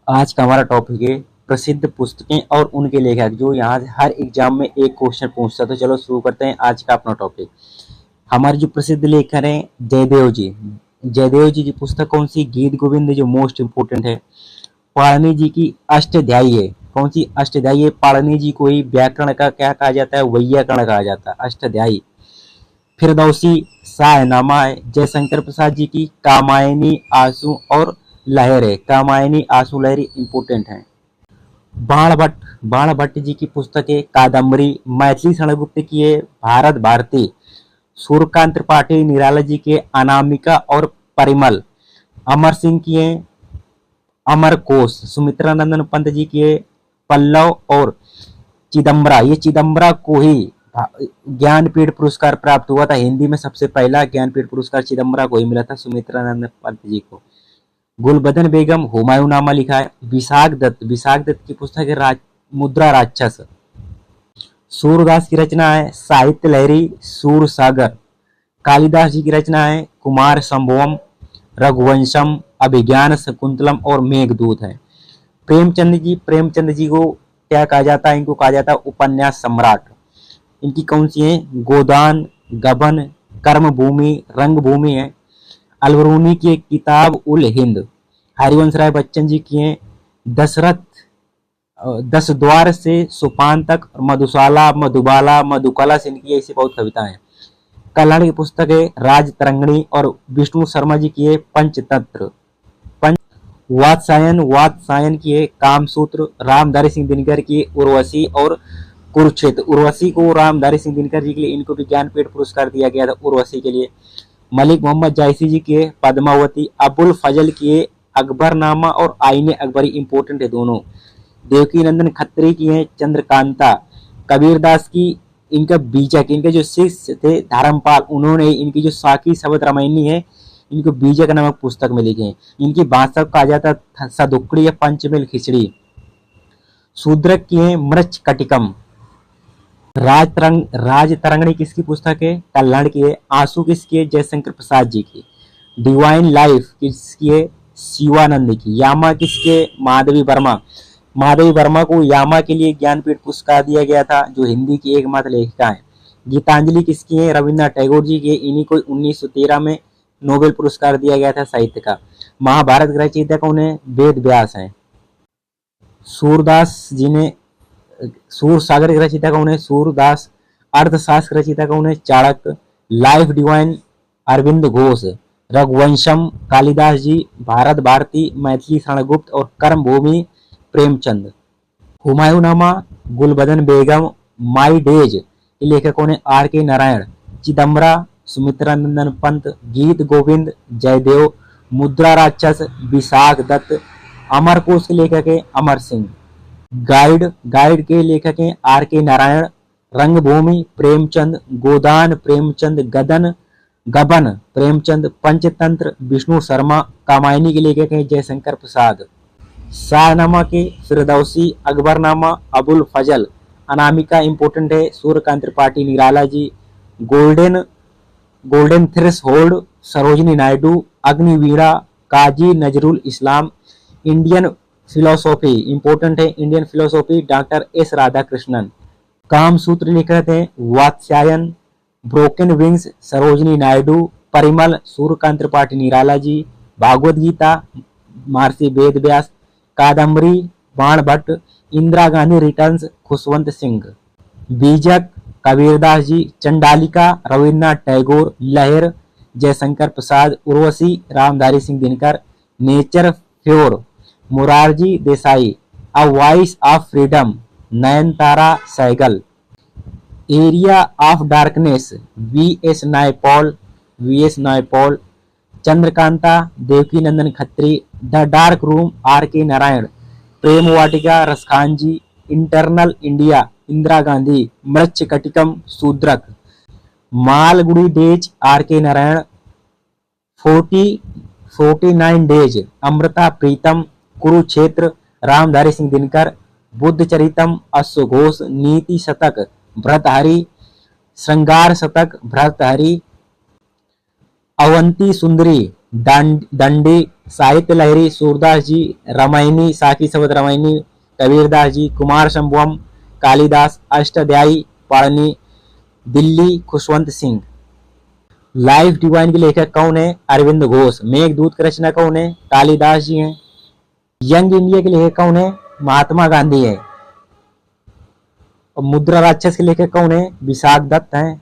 आज का हमारा टॉपिक है प्रसिद्ध पुस्तकें और उनके लेखक, जो यहाँ से हर एग्जाम में एक क्वेश्चन पूछता है। तो चलो शुरू करते हैं आज का अपना टॉपिक। हमारे जो प्रसिद्ध लेखक हैं जयदेव जी। जयदेव जी की पुस्तक कौन सी? गीत गोविंद, जो मोस्ट इम्पोर्टेंट है। पाणिनि जी की अष्टाध्यायी है। कौन सी अष्टाध्यायी है? पाणिनि जी को ही व्याकरण का क्या कहा जाता है? वैयाकरण कहा जाता है, अष्टाध्यायी। फिरदौसी सायनामा है। जयशंकर प्रसाद जी की कामायनी, आंसू और लहर है। कामायनी, आंसू, लहरी इंपोर्टेंट है। बाण भट्ट जी की पुस्तक है कादम्बरी। मैथिली शरणगुप्त की है भारत भारती। सूर्यकांत त्रिपाठी निराला जी के अनामिका और परिमल। अमर सिंह की है अमर कोश। सुमित्रा नंदन पंत जी की है पल्लव और चिदम्बरा। ये चिदम्बरा को ही ज्ञानपीठ पुरस्कार प्राप्त हुआ था। हिंदी में सबसे पहला ज्ञानपीठ पुरस्कार चिदम्बरा को ही मिला था, सुमित्रा नंदन पंत जी को। गुलबदन बेगम हुमायूंनामा लिखा है। विशाख दत्त की पुस्तक है मुद्रा राक्षस। सूरदास की रचना है साहित्य लहरी सूर सागर। कालिदास जी की रचना है कुमार संभवम, रघुवंशम, अभिज्ञान शकुंतलम और मेघदूत है। प्रेमचंद जी को क्या कहा जाता है? इनको कहा जाता है उपन्यास सम्राट। इनकी कौन सी है? गोदान, गबन, कर्म भूमि, रंग भूमि है। अलबरूनी की एक किताब उल हिंद। हरिवंश राय बच्चन जी की है दशरथ, 10 द्वार से सोपान तक, मधुशाला, मधुबाला, मधुकलश, इनकी ऐसी बहुत कविताएं। कल्याण की पुस्तक है राज तरंगिणी और विष्णु शर्मा जी की है पंचतंत्र। वात्सायन की है कामसूत्र। रामधारी सिंह दिनकर की उर्वशी और कुरुक्षेत्र। उर्वशी को रामधारी सिंह दिनकर जी के लिए, इनको भी ज्ञानपीठ पुरस्कार दिया गया था उर्वशी के लिए। मलिक मोहम्मद जायसी जी के पद्मावती। अबुल फजल की अकबरनामा और आईने अकबरी, इंपोर्टेंट है दोनों। देवकी नंदन खत्री की है चंद्रकांता। कबीरदास की इनका बीजक, इनके जो शिष्य थे धर्मपाल, उन्होंने इनकी जो साकी शब्द रामायणी है, इनको बीजक नामक पुस्तक में लिखे हैं। इनकी भाषा को कहा जाता है सदुक्कड़ी या पंचमेल खिचड़ी। शूद्रक की है मृच कटिकम। राज तरंगिणी किसकी पुस्तक है? कल्याण की है। आंसू किसकी है? जयशंकर प्रसाद जी की। डिवाइन लाइफ किसकी है? शिवानंद की। यामा किसके? महादेवी वर्मा। महादेवी वर्मा को यामा के लिए ज्ञानपीठ पुरस्कार दिया गया था, जो हिंदी की एकमात्र लेखिका है। गीतांजलि किसकी है? रविन्द्रनाथ टैगोर जी की। इन्हीं को 1913 में नोबेल पुरस्कार दिया गया था साहित्य का। महाभारत के रचयिता कौन है? वेद व्यास है। सूरदास जी ने सूर सागर के रचयिता कौन है? सूरदास। अर्थशास्त्र रचयिता कौन है? चाणक्य। Life divine Arvind Ghosh. रघुवंशम कालिदास जी। भारत भारती मैथिली शरणगुप्त और Karmabhoomi Premchand. Humayunnama Gulbadan Begum. My days के लेखक कौन है? Are K Narayan. चिदम्बरा सुमित्रा नंदन पंत। गीत गोविंद जयदेव। मुद्रा राक्षस विशाख दत्त। अमर कोश के लेखक है अमर सिंह। गाइड के लेखक हैं आर के नारायण। रंगभूमि प्रेमचंद। गोदान प्रेमचंद। गबन प्रेमचंद। पंचतंत्र विष्णु शर्मा। कामायनी के लेखक हैं जयशंकर प्रसाद। शाहनामा के फिरदौसी। अकबरनामा अबुल फजल। अनामिका इंपोर्टेंट है Suryakant Tripathi Nirala ji. Golden threshold Sarojini Naidu. Agniveena Kazi Nazrul Islam. Indian philosophy important है Indian philosophy doctor S Radhakrishnan. Kamasutra लिखते हैं Vatsyayan. Broken wings Sarojini Naidu. Parimal Suryakant Tripathi Nirala ji. Bhagavad Gita Maharshi Ved Vyas. Kadambari Ban Bhatt. Indira Gandhi returns Khushwant Singh. Bijak Kabirdas ji. Chandalika Rabindranath Tagore. Lahar Jaishankar Prasad. Urvashi Ramdhari Singh Dinkar. Nature cure Morarji Desai. A voice of freedom Nayantara Sahgal. Area of darkness V S Naipaul. Chandrakanta Devaki Nandan Khatri. The dark room R K Narayan. Prem Vatika Raskhan ji. Internal India Indira Gandhi. Mrichchhakatikam Shudrak. Malgudi days R K Narayan. 49 days Amrita Pritam. Kurukshetra Ramdhari Singh Dinkar. Buddhacharitam अश्वघोष। Nitishatak Bhartrihari. श्रृंगार शतक भर्तृहरि। अवंती सुंदरी दंडी साहित्य लहरी सूरदास जी, रामायणी साखी शब्द रामायणी Kabirdas ji, Kumar शंभुवम Kalidas, Ashtadhyayi Panini, Delhi Khushwant Singh. Life divine के लेखक कौन है? अरविंद घोष। मेघदूत की रचना कौन है? कालिदास जी हैं। यंग इंडिया के लेखक कौन है? महात्मा गांधी है। और मुद्रा राक्षस के लेखक कौन है? विशाख दत्त हैं।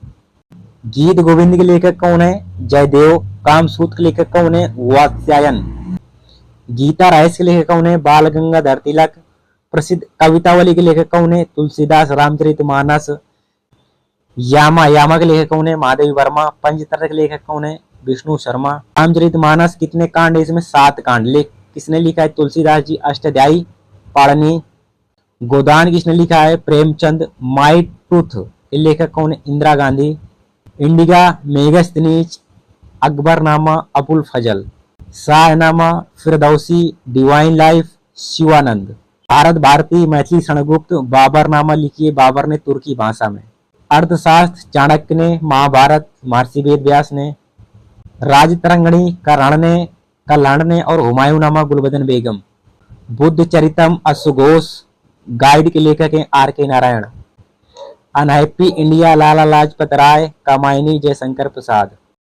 गीत गोविंद के लेखक कौन है? जयदेव। कामसूत्र के लेखक कौन है? वात्स्यायन। गीता रहस्य के लेखक कौन है? बाल गंगाधर तिलक। प्रसिद्ध कवितावली के लेखक कौन है? तुलसीदास। रामचरितमानस। यामा के लेखक कौन है? महादेवी वर्मा। पंचतंत्र के लेखक कौन है? विष्णु शर्मा। रामचरितमानस कितने कांड है? इसमें 7 कांड। किसने लिखा है? तुलसीदास जी। अष्टाध्यायी पाणिनि। गोदान किसने लिखा है? प्रेमचंद। माई ट्रूथ के लेखक कौन है? Indira Gandhi. Indica Megasthenes. Akbarnama Abul Fazal. Shahnama Firdausi. Divine life Shivanand. Bharat Bharati Maithili Sharangupt. Baburnama लिखी है बाबर ने तुर्की भाषा में। अर्थशास्त्र चाणक्य ने। महाभारत महर्षि वेद व्यास ने। राजतरंगिणी कल्याण ने और हुमायूंनामा गुलबदन बेगम। बुद्ध चरितम अश्वघोष। गाइड के लेखक हैं R.K. Narayan. Unhappy India Lala Lajpat Rai. Kamayani Jaishankar Prasad.